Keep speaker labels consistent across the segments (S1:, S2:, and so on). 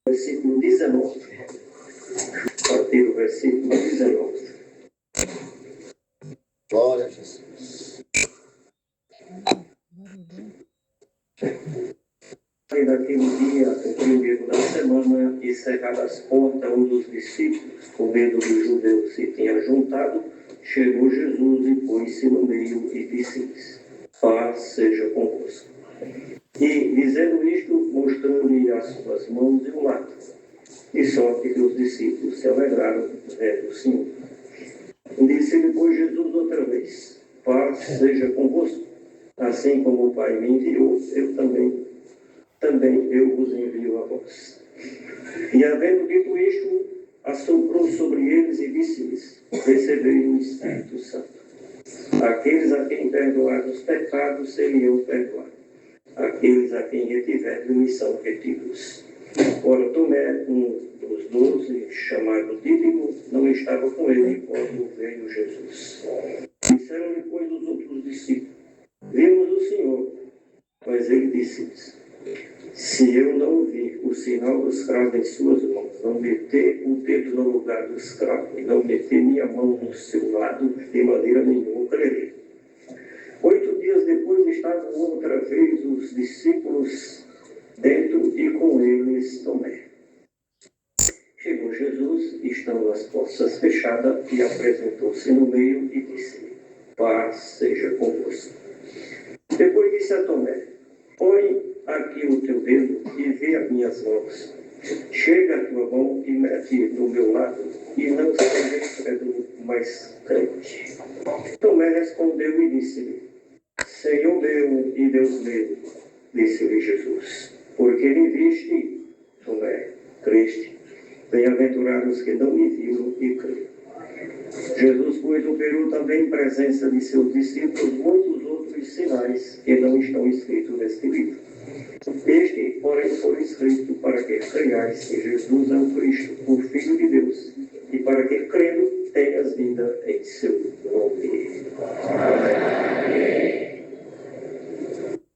S1: Versículo 19. A partir do versículo 19.
S2: Glória a Jesus.
S1: E daquele dia, o primeiro da semana, e cerradas as portas, um dos discípulos, com medo dos judeus, se tinha juntado, chegou Jesus e pôs-se no meio e disse-lhes: paz seja convosco. E, dizendo isto, mostrou-lhe as suas mãos e o lado. De sorte que os discípulos se alegraram vendo o Senhor. Disse-lhe, pois, Jesus outra vez: paz seja convosco. Assim como o Pai me enviou, eu também eu vos envio a vós. E havendo dito isto, assoprou sobre eles e disse-lhes: recebei o Espírito Santo. Aqueles a quem perdoar os pecados seriam perdoados. Aqueles a quem retiver são retidos. Ora, Tomé, um dos 12, chamado Dídimo, não estava com ele quando veio Jesus. Disseram-lhe, pois, os outros discípulos: vimos o Senhor. Mas ele disse-lhes: se eu não vir o sinal dos cravos em suas mãos, não meter o dedo no lugar dos cravos e não meter minha mão no seu lado, de maneira nenhuma crerei. 8 dias depois estavam outra vez os discípulos dentro e com eles Tomé. Chegou Jesus, estando as portas fechadas, e apresentou-se no meio e disse-lhe: paz seja convosco. Depois disse a Tomé: põe aqui o teu dedo e vê as minhas mãos. Chega a tua mão e mete no meu lado, e não seja incrédulo, mas crente. Tomé respondeu e disse-lhe: Senhor meu e Deus meu. Disse-lhe Jesus: porque me viste, Tomé, creste. Bem-aventurados que não me viram e creram. Jesus, pois, operou também em presença de seus discípulos muitos outros sinais que não estão escritos neste livro. Este, porém, foi escrito para que creiais que Jesus é o Cristo, o Filho de Deus, e para que, crendo, tenhas vida em seu nome. Amém.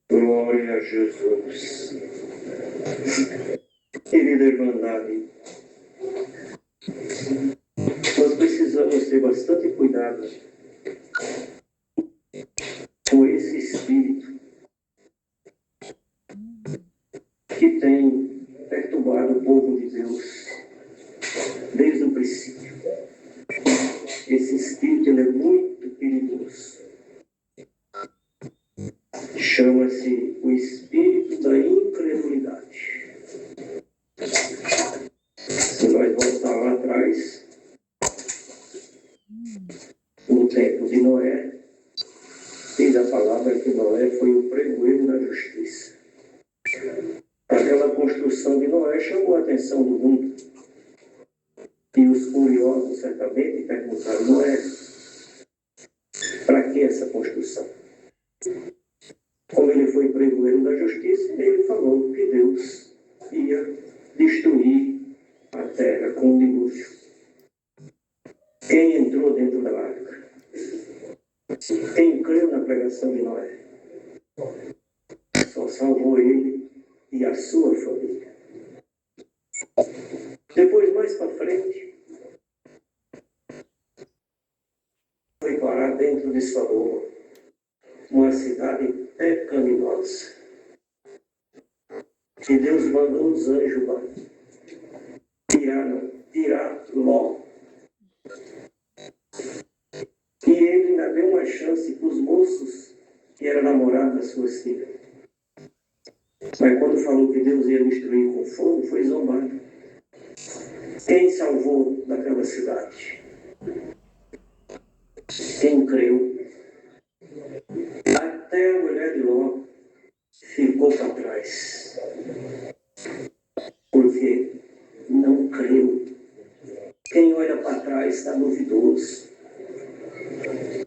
S1: Glória a Jesus. Querida Irmandade, nós precisamos ter bastante cuidado com esse espírito que tem perturbado o povo de Deus desde o princípio. Esse espírito ele é muito perigoso. Chama-se o espírito da incredulidade. Se nós voltar lá atrás, no tempo de Noé, diz a palavra que Noé foi o pregoeiro da justiça. Aquela construção de Noé chamou a atenção do mundo. E os curiosos certamente perguntaram: Noé, para que essa construção? Como ele foi pregoeiro da justiça, ele falou que Deus ia destruir a terra com o dilúvio. Quem entrou dentro da arca? Quem creu na pregação de Noé? Só salvou ele e a sua família. Depois, mais para frente, foi parar dentro de Sodoma, uma cidade pecaminosa. E Deus mandou os anjos lá tirar Ló. E ele ainda deu uma chance para os moços que eram namorados das suas filhas. Mas quando falou que Deus ia destruir com fogo, foi zombado. Quem salvou daquela cidade? Quem creu? Até a mulher de Ló ficou para trás. Porque não creu. Quem olha para trás está duvidoso.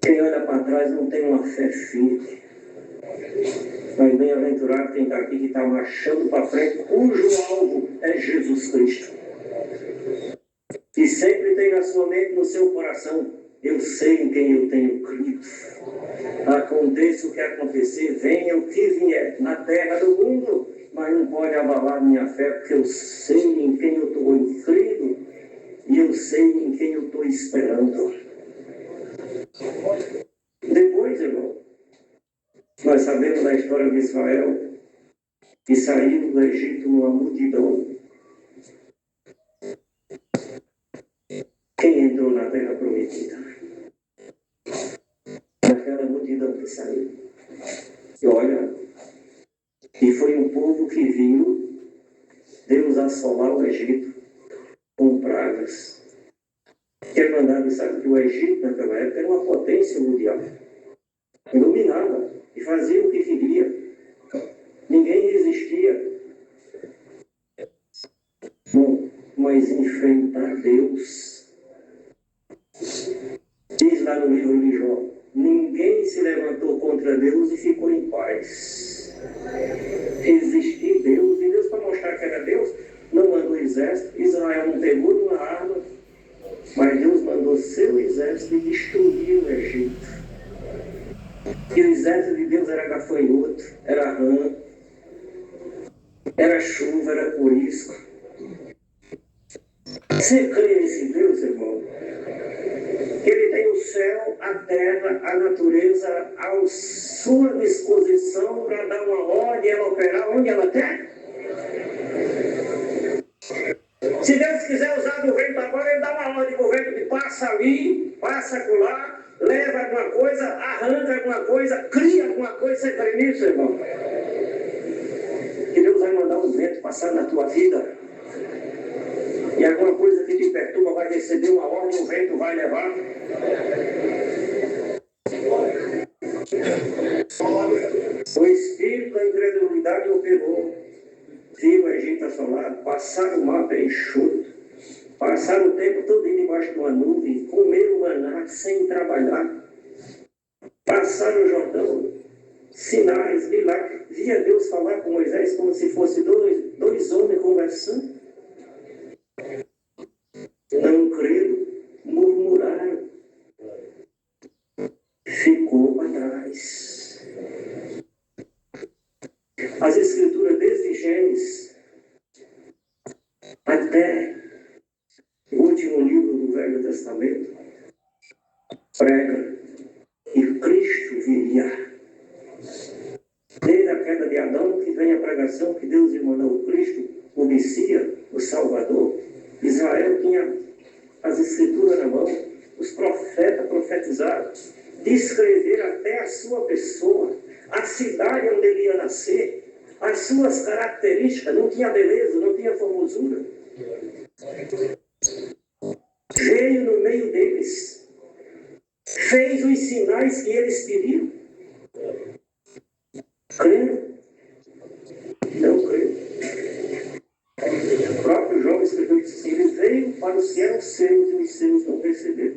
S1: Quem olha para trás não tem uma fé firme. Mas bem-aventurado quem está aqui, que está marchando para frente, cujo alvo é Jesus Cristo. E sempre tem na sua mente, no seu coração: Eu sei em quem eu tenho crido. Aconteça o que acontecer, venha o que vier na terra do mundo, mas não pode abalar minha fé, porque eu sei em quem eu estou crido e eu sei em quem eu estou esperando. Depois, irmão, nós sabemos da história de Israel, que saiu do Egito numa multidão. Quem entrou na terra prometida? Aquela multidão que saiu. E olha, e foi um povo que viu Deus assolar o Egito com pragas. Que é mandado, sabe que o Egito naquela época era uma potência mundial. Dominava e fazia o que queria. Ninguém resistia. Bom, mas enfrentar Deus. Diz lá no livro de Jó, ninguém se levantou contra Deus e ficou em paz. Resistir Deus, e Deus, para mostrar que era Deus, não mandou exército. Israel não pegou numa arma, mas Deus mandou seu exército e destruiu o Egito. E o exército de Deus era gafanhoto, era rã, era chuva, era corisco. Você crê nesse Deus, irmão? Ele tem o céu, a terra, a natureza à sua disposição para dar uma ordem e ela operar onde ela quer. Se Deus quiser usar do vento agora, ele dá uma ordem para o vento que passa ali, passa acolá, leva alguma coisa, arranca alguma coisa, cria alguma coisa. Você crê nisso, irmão? Que Deus vai mandar um vento passar na tua vida e alguma coisa que te perturba vai receber uma ordem, o vento vai levar. O espírito da incredulidade operou. Viu o Egito assolado, passaram o mar enxuto, passaram o tempo todo debaixo de uma nuvem, comeram maná sem trabalhar, passaram o Jordão, sinais, milagres. Via Deus falar com Moisés como se fosse dois homens conversando. Não creram, murmuraram, ficou para trás. As Escrituras, desde Gênesis até o último livro do Velho Testamento, prega que Cristo viria. Desde a queda de Adão, que vem a pregação que Deus mandou o Cristo, o Messias, o Salvador. Israel tinha as Escrituras na mão, os profetas profetizaram, descreveram até a sua pessoa, a cidade onde ele ia nascer, as suas características. Não tinha beleza, não tinha formosura. Veio no meio deles, fez os sinais que eles pediram. Creram? Não creram. O próprio João escreveu isso: ele veio para os que eram seus e os seus não receberam.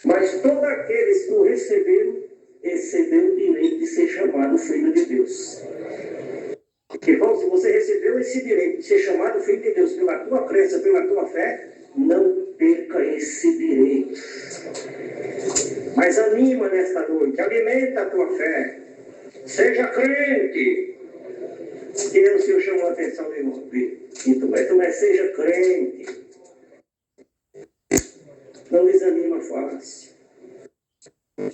S1: Mas todos aqueles que o receberam, recebeu o direito de ser chamado filho de Deus. Irmão, se você recebeu esse direito de ser chamado filho de Deus pela tua crença, pela tua fé, não perca esse direito. Mas anima nesta noite, alimenta a tua fé. Seja crente. Que o Senhor chamou a atenção do irmão. Então, seja crente. Não desanima fácil.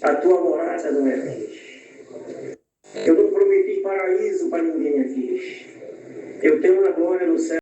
S1: A tua morada não é aqui. Eu não prometi paraíso para ninguém aqui. Eu tenho uma glória no céu.